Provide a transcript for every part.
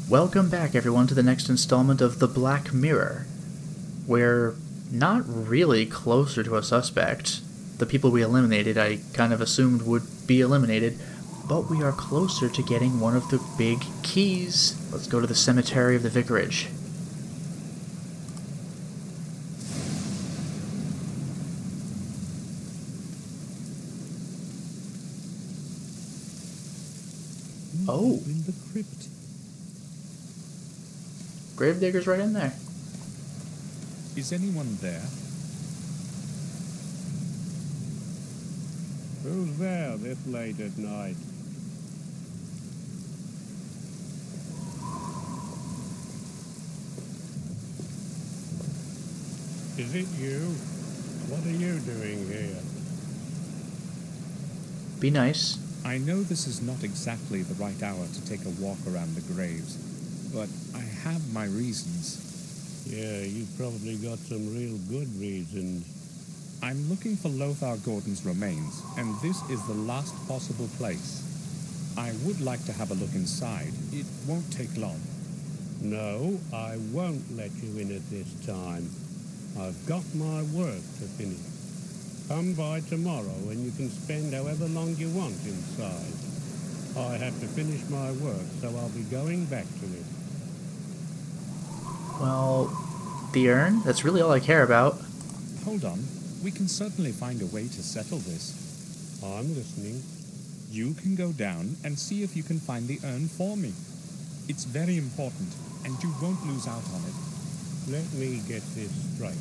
Welcome back, everyone, to the next installment of The Black Mirror. We're not really closer to a suspect. The people we eliminated, I kind of assumed would be eliminated, but we are closer to getting one of the big keys. Let's go to the cemetery of the vicarage. Oh. In the crypt. Gravedigger's right in there. Is anyone there? Who's there this late at night? Is it you? What are you doing here? Be nice. I know this is not exactly the right hour to take a walk around the graves, but I have my reasons. Yeah, you've probably got some real good reasons. I'm looking for Lothar Gordon's remains, and this is the last possible place. I would like to have a look inside. It won't take long. No, I won't let you in at this time. I've got my work to finish. Come by tomorrow and you can spend however long you want inside. I have to finish my work, so I'll be going back to it. Well, the urn? That's really all I care about. Hold on. We can certainly find a way to settle this. I'm listening. You can go down and see if you can find the urn for me. It's very important, and you won't lose out on it. Let me get this straight.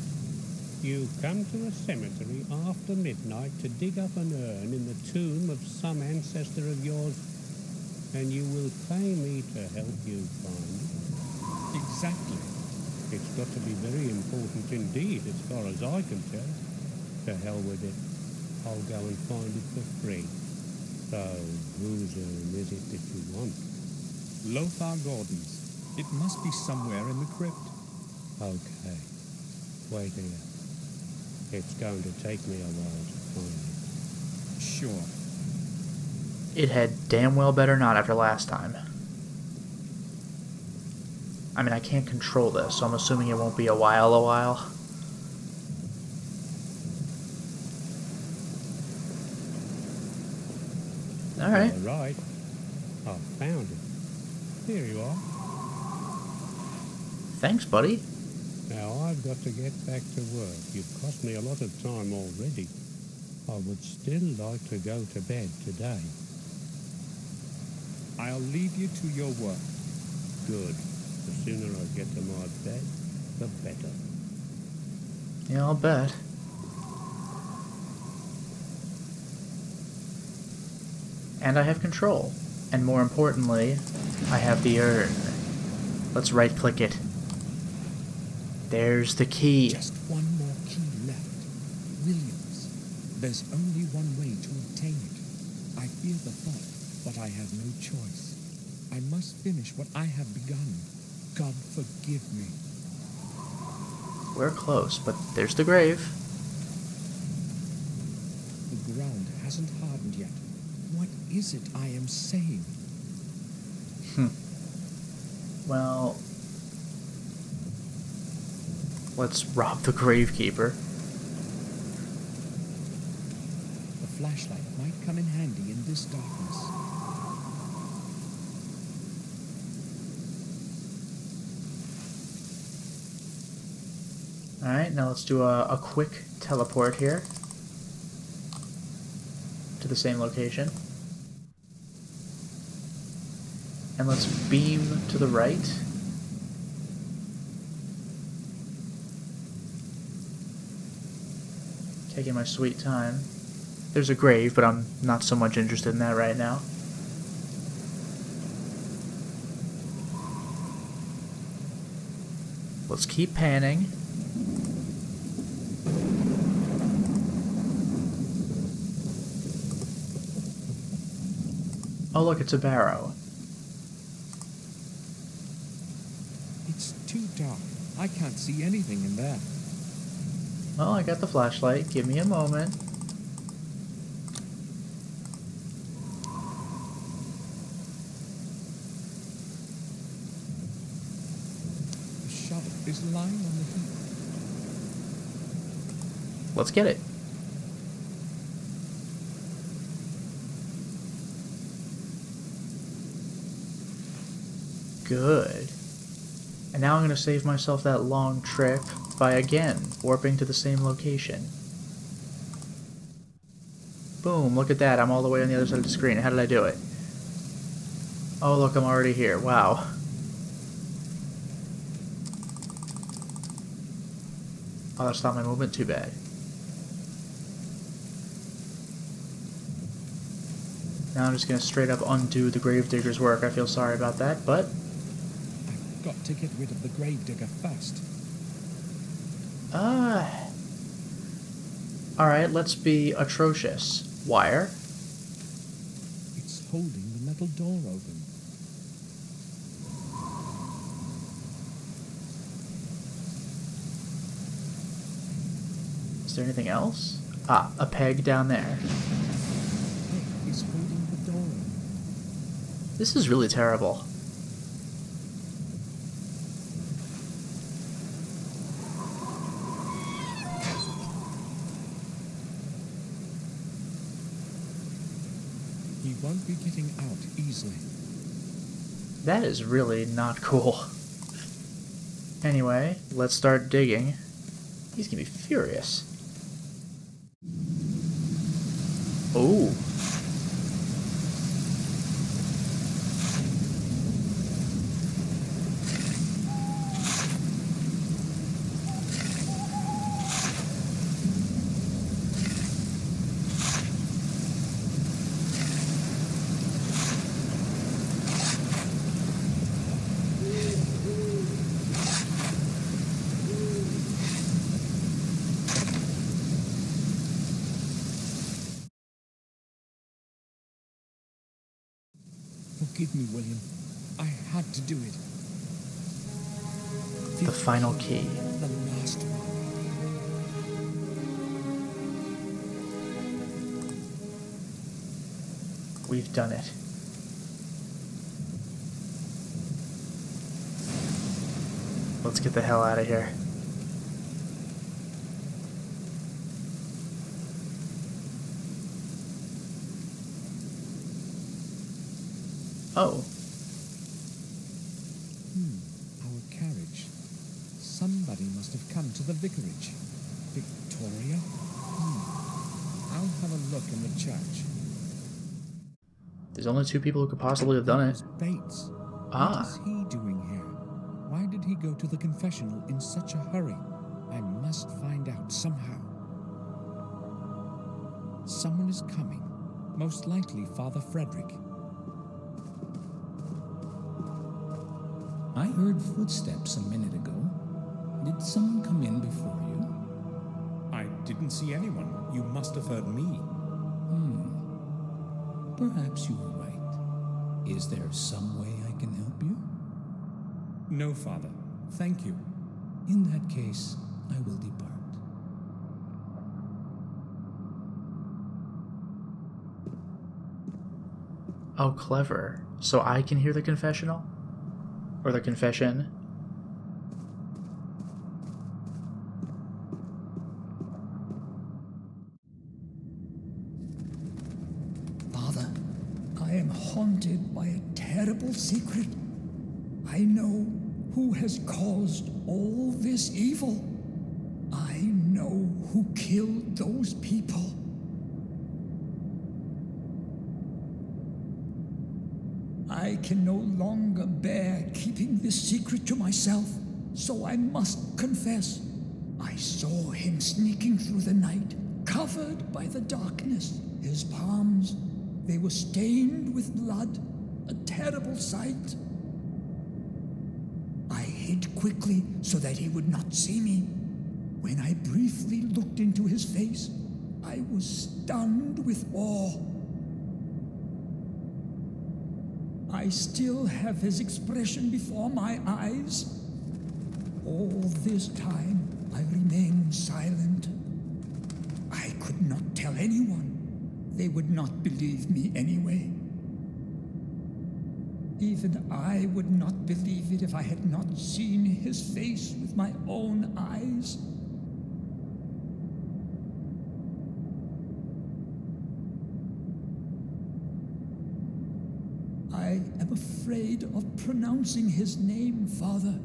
You come to a cemetery after midnight to dig up an urn in the tomb of some ancestor of yours, and you will pay me to help you find it? Exactly. It's got to be very important indeed, as far as I can tell. To hell with it. I'll go and find it for free. So, whose urn is it that you want? Lothar Gordon's. It must be somewhere in the crypt. Okay. Wait here. It's going to take me a while to find it. Sure. It had damn well better not after last time. I mean, I can't control this, so I'm assuming it won't be a while. Alright. All right. I found it. Here you are. Thanks, buddy. Now I've got to get back to work. You've cost me a lot of time already. I would still like to go to bed today. I'll leave you to your work. Good. The sooner I get to my bed, the better. Yeah, I'll bet. And I have control. And more importantly, I have the urn. Let's right-click it. There's the key. Just one more key left. Williams. There's only one way to obtain it. I fear the thought, but I have no choice. I must finish what I have begun. God forgive me. We're close, but there's the grave. The ground hasn't hardened yet. What is it I am saying? Well, let's rob the gravekeeper. The flashlight might come in handy in this darkness. Alright, now let's do a quick teleport here to the same location. And let's beam to the right. Taking my sweet time. There's a grave, but I'm not so much interested in that right now. Let's keep panning. Oh look, it's a barrow. It's too dark. I can't see anything in there. Well, I got the flashlight. Give me a moment. shovel is lying on the heap. Let's get it. Good. And now I'm going to save myself that long trip by again warping to the same location. Boom, look at that. I'm all the way on the other side of the screen. How did I do it? Oh, look, I'm already here. Wow. Oh, that's not my movement. Too bad. Now I'm just going to straight up undo the gravedigger's work. I feel sorry about that, but... I've got to get rid of the gravedigger first. Alright, let's be atrocious. Wire? It's holding the metal door open. Is there anything else? Ah, a peg down there. Hey, it's holding the door open. This is really terrible. He won't be getting out easily. That is really not cool. Anyway, let's start digging. He's gonna be furious. Oh. Forgive me, William. I had to do it. The final key. The last one. We've done it. Let's get the hell out of here. Oh. Our carriage. Somebody must have come to the vicarage. Victoria? I'll have a look in the church. There's only 2 people who could possibly have done it. There's Bates. Ah. What is he doing here? Why did he go to the confessional in such a hurry? I must find out somehow. Someone is coming. Most likely Father Frederick. I heard footsteps a minute ago. Did someone come in before you? I didn't see anyone. You must have heard me. Perhaps you were right. Is there some way I can help you? No, Father. Thank you. In that case, I will depart. Oh, clever. So I can hear the confessional? Or the confession? Father, I am haunted by a terrible secret. I know who has caused all this evil. I know who killed those people. I can no longer bear keeping this secret to myself, so I must confess. I saw him sneaking through the night, covered by the darkness. His palms, they were stained with blood, a terrible sight. I hid quickly so that he would not see me. When I briefly looked into his face, I was stunned with awe. I still have his expression before my eyes. All this time, I remained silent. I could not tell anyone. They would not believe me anyway. Even I would not believe it if I had not seen his face with my own eyes. I am afraid of pronouncing his name, Father.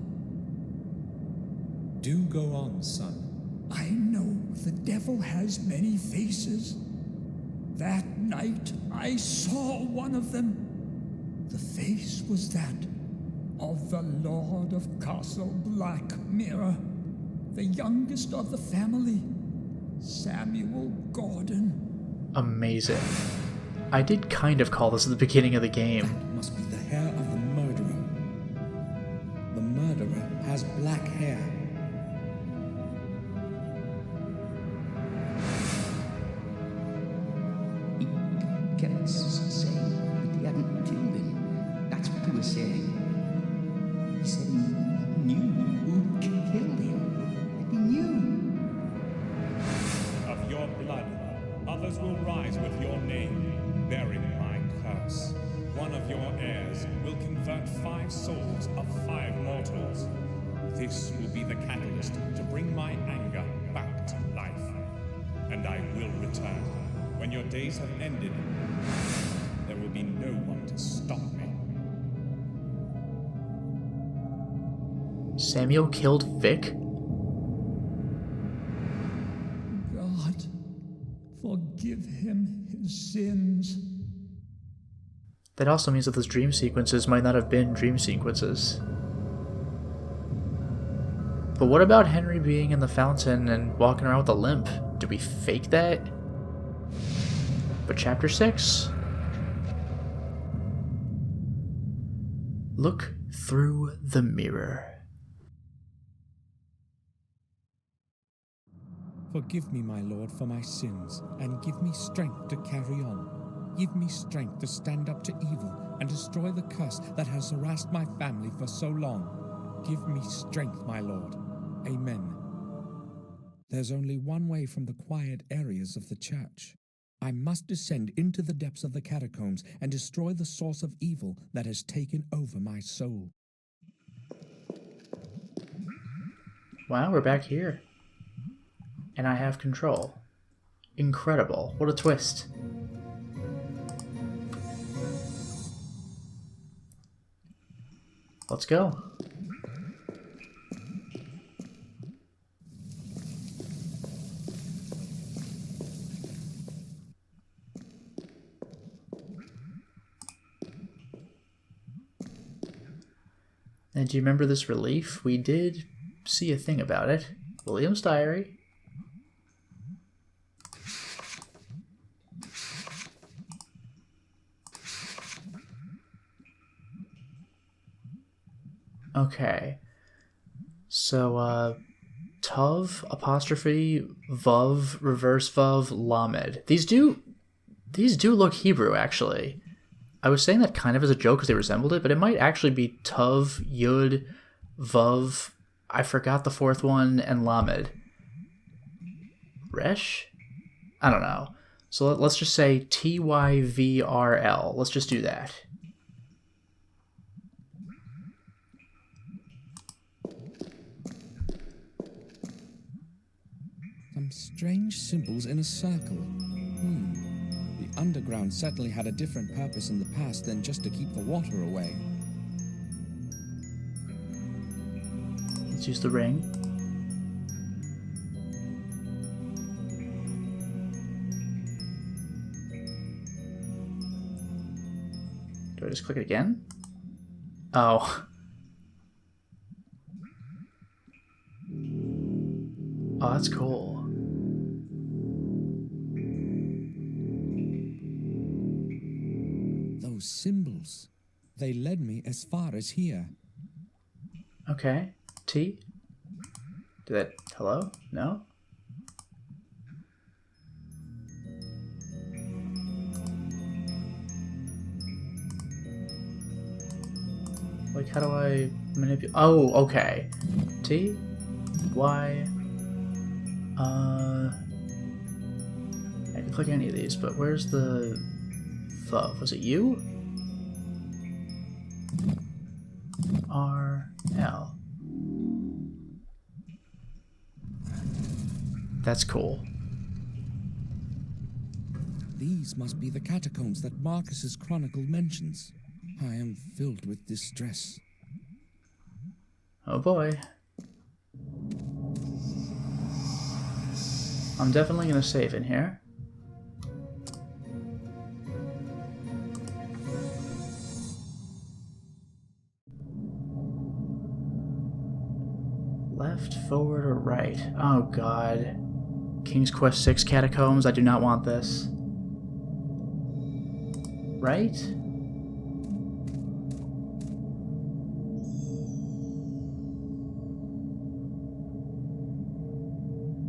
Do go on, son. I know the devil has many faces. That night I saw one of them. The face was that of the Lord of Castle Black Mirror, the youngest of the family, Samuel Gordon. Amazing. I did kind of call this at the beginning of the game. That must be the hair of the murderer. The murderer has black hair. He kept saying that he hadn't killed him. That's what he was saying. He said he knew who killed him. He knew. Of your blood, others will rise with your name, bearing my curse. One of your heirs will convert 5 souls of 5 mortals. This will be the catalyst to bring my anger back to life. And I will return. When your days have ended, there will be no one to stop me. Samuel killed Vic? God, forgive him his sins. That also means that those dream sequences might not have been dream sequences. But what about Henry being in the fountain and walking around with a limp? Did we fake that? But chapter 6? Look through the mirror. Forgive me, my Lord, for my sins, and give me strength to carry on. Give me strength to stand up to evil and destroy the curse that has harassed my family for so long. Give me strength, my Lord. Amen. There's only one way from the quiet areas of the church. I must descend into the depths of the catacombs and destroy the source of evil that has taken over my soul. Wow, we're back here. And I have control. Incredible. What a twist. Let's go. And do you remember this relief? We did see a thing about it. William's diary. Okay. So, Tov, apostrophe, Vav, reverse Vav, Lamed. These do look Hebrew, actually. I was saying that kind of as a joke because they resembled it, but it might actually be Tov, Yud, Vav, I forgot the 4th one, and Lamed. Resh? I don't know. So let's just say Tyvrl. Let's just do that. Some strange symbols in a circle. The underground certainly had a different purpose in the past than just to keep the water away. Let's use the ring. Do I just click it again? Oh. Oh, that's cool. Those symbols, they led me as far as here. Okay. T? Did that... Hello? No? Like, how do I manipulate... Oh, okay. T? Y... I can click any of these, but where's the... Vav? Was it you? RL. That's cool. These must be the catacombs that Marcus's chronicle mentions. I am filled with distress. Oh boy. I'm definitely gonna save in here. Left, forward, or right? Oh god. King's Quest 6 catacombs, I do not want this. Right?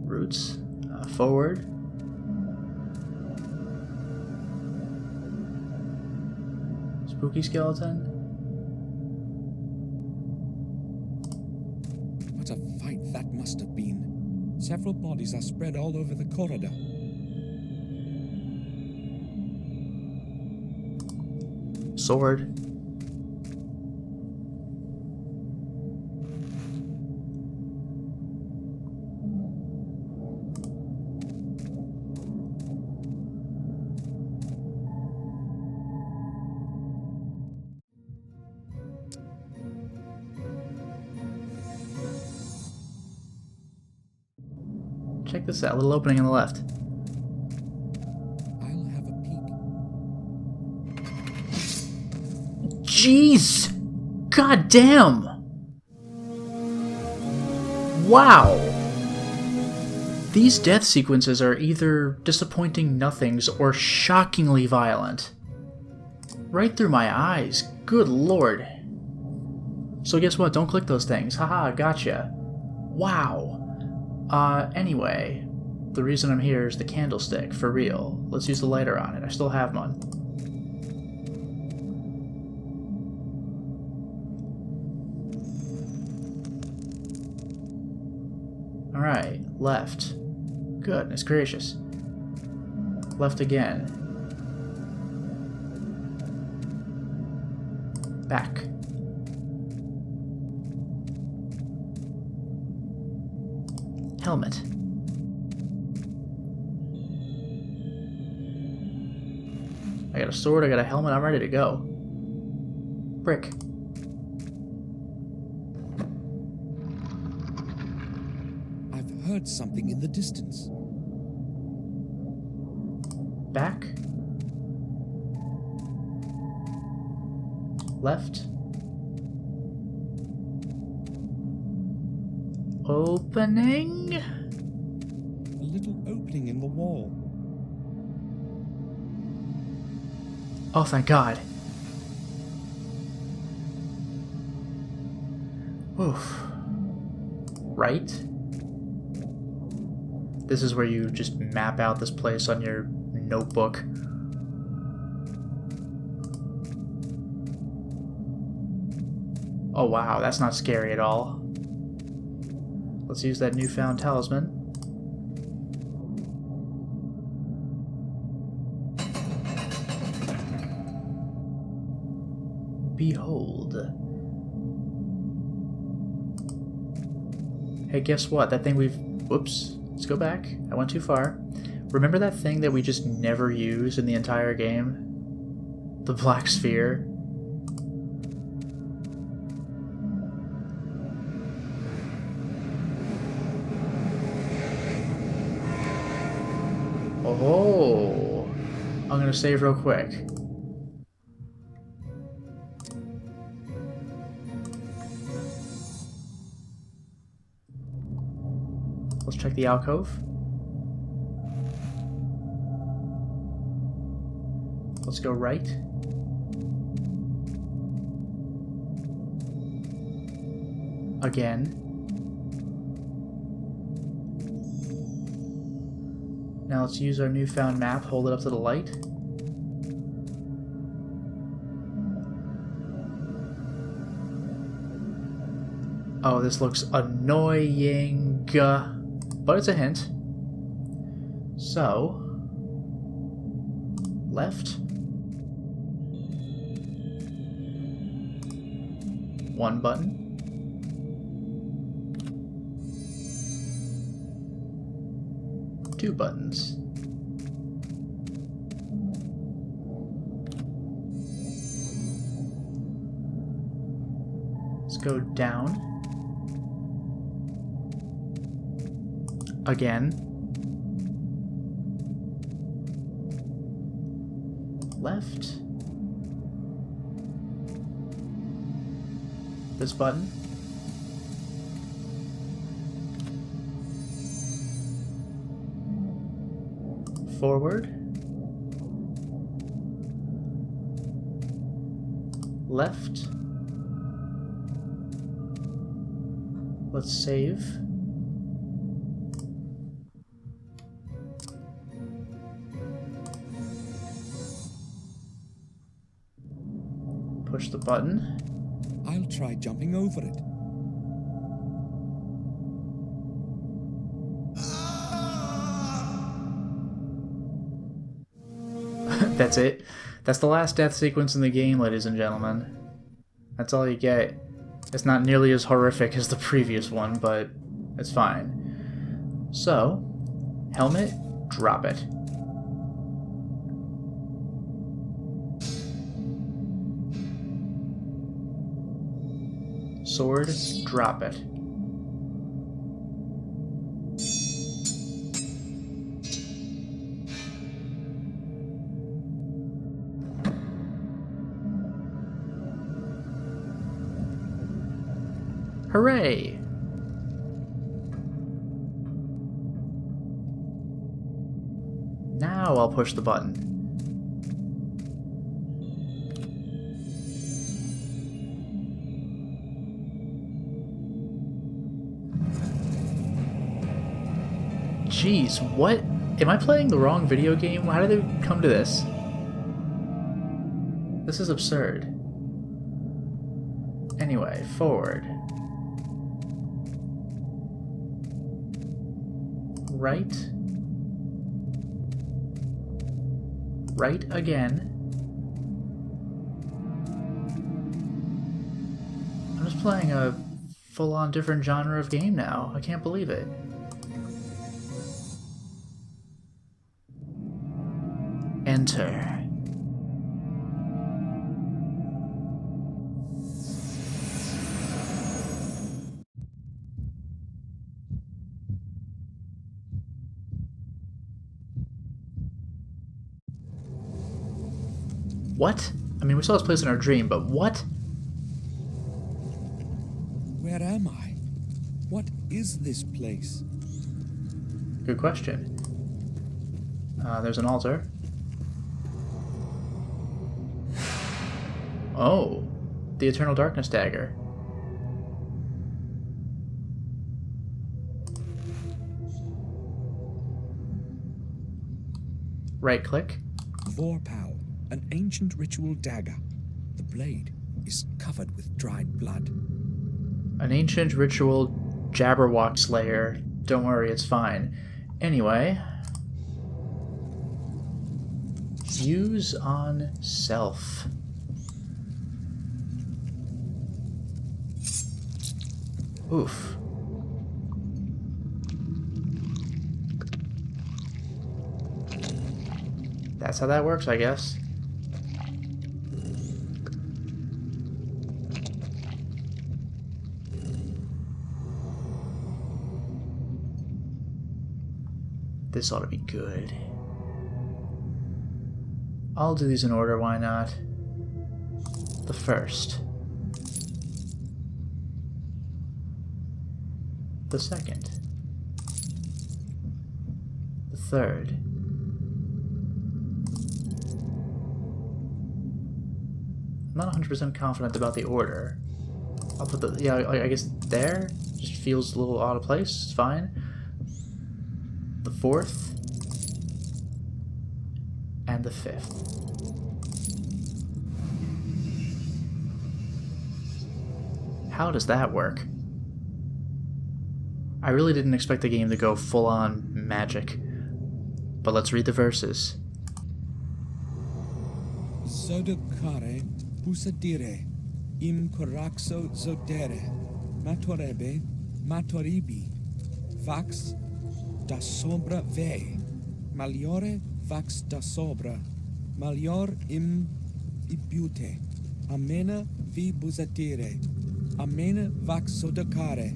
Roots. Forward. Spooky skeleton. What a fight that must have been. Several bodies are spread all over the corridor. Sword. Check this out, little opening on the left. I'll have a peek. Jeez! God damn! Wow! These death sequences are either disappointing nothings or shockingly violent. Right through my eyes. Good lord. So guess what? Don't click those things. Haha, gotcha. Wow. Anyway, the reason I'm here is the candlestick, for real. Let's use the lighter on it. I still have one. Alright, left. Goodness gracious. Left again. Back. Helmet. I got a sword, I got a helmet, I'm ready to go. Brick. I've heard something in the distance. Back. Left. Opening. A little opening in the wall. Oh, thank God. Oof. Right? This is where you just map out this place on your notebook. Oh wow, that's not scary at all. Let's use that newfound talisman. Behold. Hey, guess what? That thing we've... Whoops. Let's go back. I went too far. Remember that thing that we just never used in the entire game? The black sphere? Oh, I'm gonna save real quick. Let's check the alcove. Let's go right. Again. Now let's use our newfound map, hold it up to the light. Oh, this looks annoying, but it's a hint. So, left. 1 button. Two buttons. Let's go down. Again. Left. This button. Forward. Left. Let's save. Push the button. I'll try jumping over it. That's it. That's the last death sequence in the game, ladies and gentlemen. That's all you get. It's not nearly as horrific as the previous one, but it's fine. So, helmet, drop it. Sword, drop it. Hooray! Now I'll push the button. Jeez, what? Am I playing the wrong video game? How did they come to this? This is absurd. Anyway, forward. Right. Right again. I'm just playing a full-on different genre of game now. I can't believe it. Enter. What? I mean, we saw this place in our dream, but what? Where am I? What is this place? Good question. There's an altar. Oh, the Eternal Darkness Dagger. Right click. Vorpal, an ancient ritual dagger. The blade is covered with dried blood. An ancient ritual Jabberwock Slayer. Don't worry, it's fine. Anyway. Use on self. Oof. That's how that works, I guess. This ought to be good. I'll do these in order, why not? The first. The second. The third. I'm not 100% confident about the order. I'll put the, yeah, I guess there. Just feels a little out of place, it's fine. The fourth. And the fifth. How does that work? I really didn't expect the game to go full-on magic. But let's read the verses. Zodokare pusadire, im coraxo zodere, matorebe, matoribi, vax da sobra ve, maliore vax da sobra, malior im ibute, amena vi busatire, amena vax sodacare.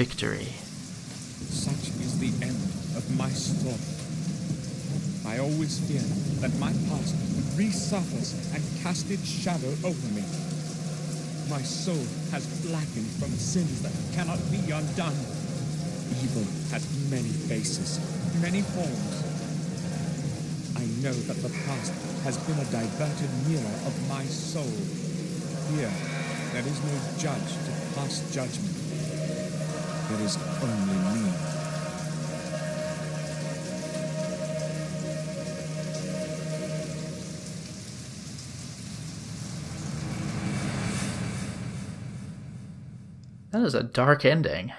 Victory. Such is the end of my story. I always feared that my past would resurface and cast its shadow over me. My soul has blackened from sins that cannot be undone. Evil has many faces, many forms. I know that the past has been a diverted mirror of my soul. Here, there is no judge to pass judgment. There is only me. That is a dark ending.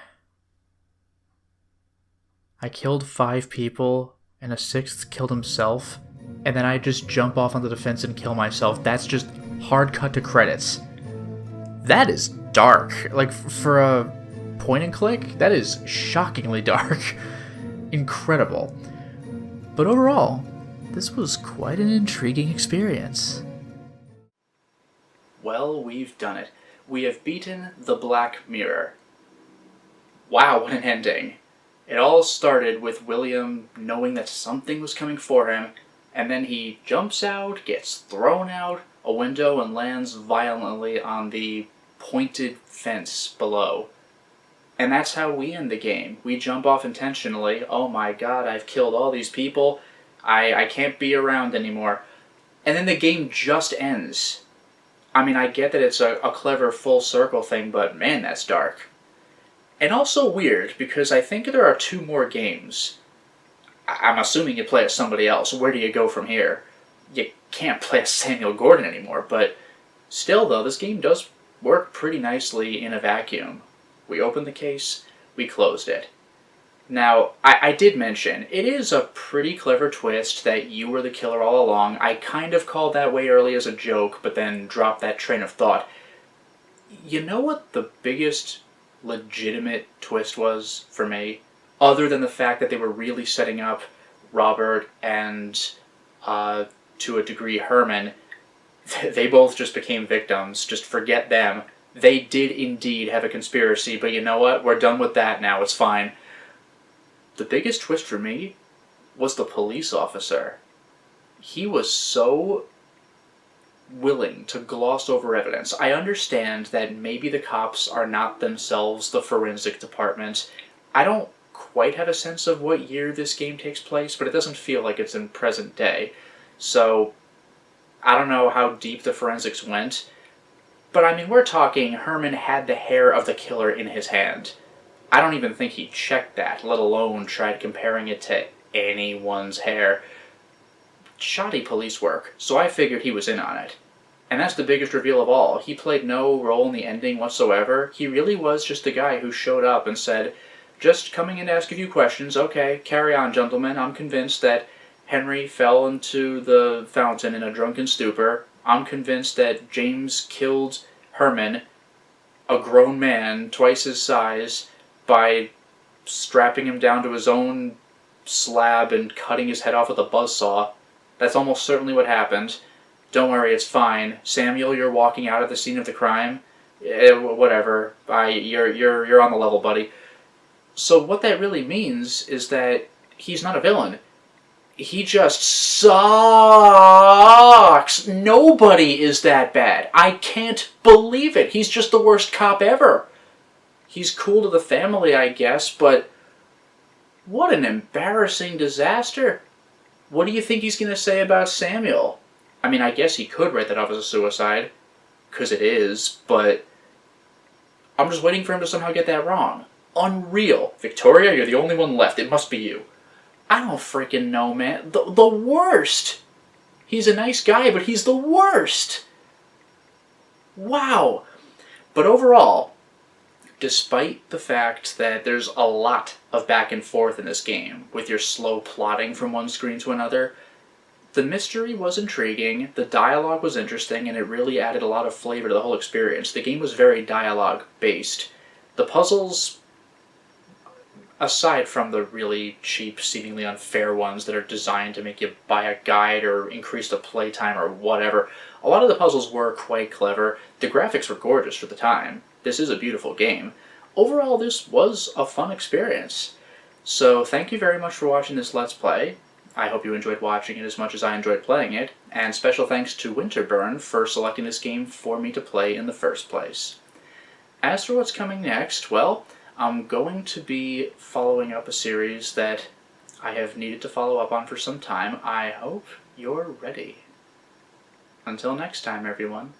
I killed 5 people, and a 6th killed himself, and then I just jump off onto the fence and kill myself. That's just hard cut to credits. That is dark. Like, for a point and click, that is shockingly dark. Incredible. But overall, this was quite an intriguing experience. Well, we've done it. We have beaten the Black Mirror. Wow, what an ending. It all started with William knowing that something was coming for him, and then he jumps out, gets thrown out a window, and lands violently on the pointed fence below. And that's how we end the game. We jump off intentionally. Oh my god, I've killed all these people. I can't be around anymore. And then the game just ends. I mean, I get that it's a clever full circle thing, but man, that's dark. And also weird, because I think there are 2 more games. I'm assuming you play as somebody else. Where do you go from here? You can't play as Samuel Gordon anymore, but still though, this game does work pretty nicely in a vacuum. We opened the case, we closed it. Now, I did mention, it is a pretty clever twist that you were the killer all along. I kind of called that way early as a joke, but then dropped that train of thought. You know what the biggest legitimate twist was for me? Other than the fact that they were really setting up Robert and, to a degree, Herman. They both just became victims. Just forget them. They did indeed have a conspiracy, but you know what? We're done with that now. It's fine. The biggest twist for me was the police officer. He was so willing to gloss over evidence. I understand that maybe the cops are not themselves the forensic department. I don't quite have a sense of what year this game takes place, but it doesn't feel like it's in present day. So, I don't know how deep the forensics went. But I mean, we're talking Herman had the hair of the killer in his hand. I don't even think he checked that, let alone tried comparing it to anyone's hair. Shoddy police work, so I figured he was in on it. And that's the biggest reveal of all. He played no role in the ending whatsoever. He really was just the guy who showed up and said, just coming in to ask a few questions. Okay, carry on, gentlemen. I'm convinced that Henry fell into the fountain in a drunken stupor. I'm convinced that James killed Herman, a grown man, twice his size, by strapping him down to his own slab and cutting his head off with a buzzsaw. That's almost certainly what happened. Don't worry, it's fine. Samuel, you're walking out of the scene of the crime. Whatever. You're on the level, buddy. So what that really means is that he's not a villain. He just sucks. Nobody is that bad. I can't believe it. He's just the worst cop ever. He's cool to the family, I guess, but what an embarrassing disaster. What do you think he's going to say about Samuel? I mean, I guess he could write that off as a suicide, because it is, but I'm just waiting for him to somehow get that wrong. Unreal. Victoria, you're the only one left. It must be you. I don't freaking know, man. The worst. He's a nice guy, but he's the worst. Wow. But overall, despite the fact that there's a lot of back and forth in this game, with your slow plotting from one screen to another, the mystery was intriguing, the dialogue was interesting, and it really added a lot of flavor to the whole experience. The game was very dialogue-based. The puzzles, aside from the really cheap, seemingly unfair ones that are designed to make you buy a guide or increase the playtime or whatever, a lot of the puzzles were quite clever. The graphics were gorgeous for the time. This is a beautiful game. Overall, this was a fun experience. So thank you very much for watching this Let's Play. I hope you enjoyed watching it as much as I enjoyed playing it, and special thanks to Winterburn for selecting this game for me to play in the first place. As for what's coming next, well, I'm going to be following up a series that I have needed to follow up on for some time. I hope you're ready. Until next time, everyone.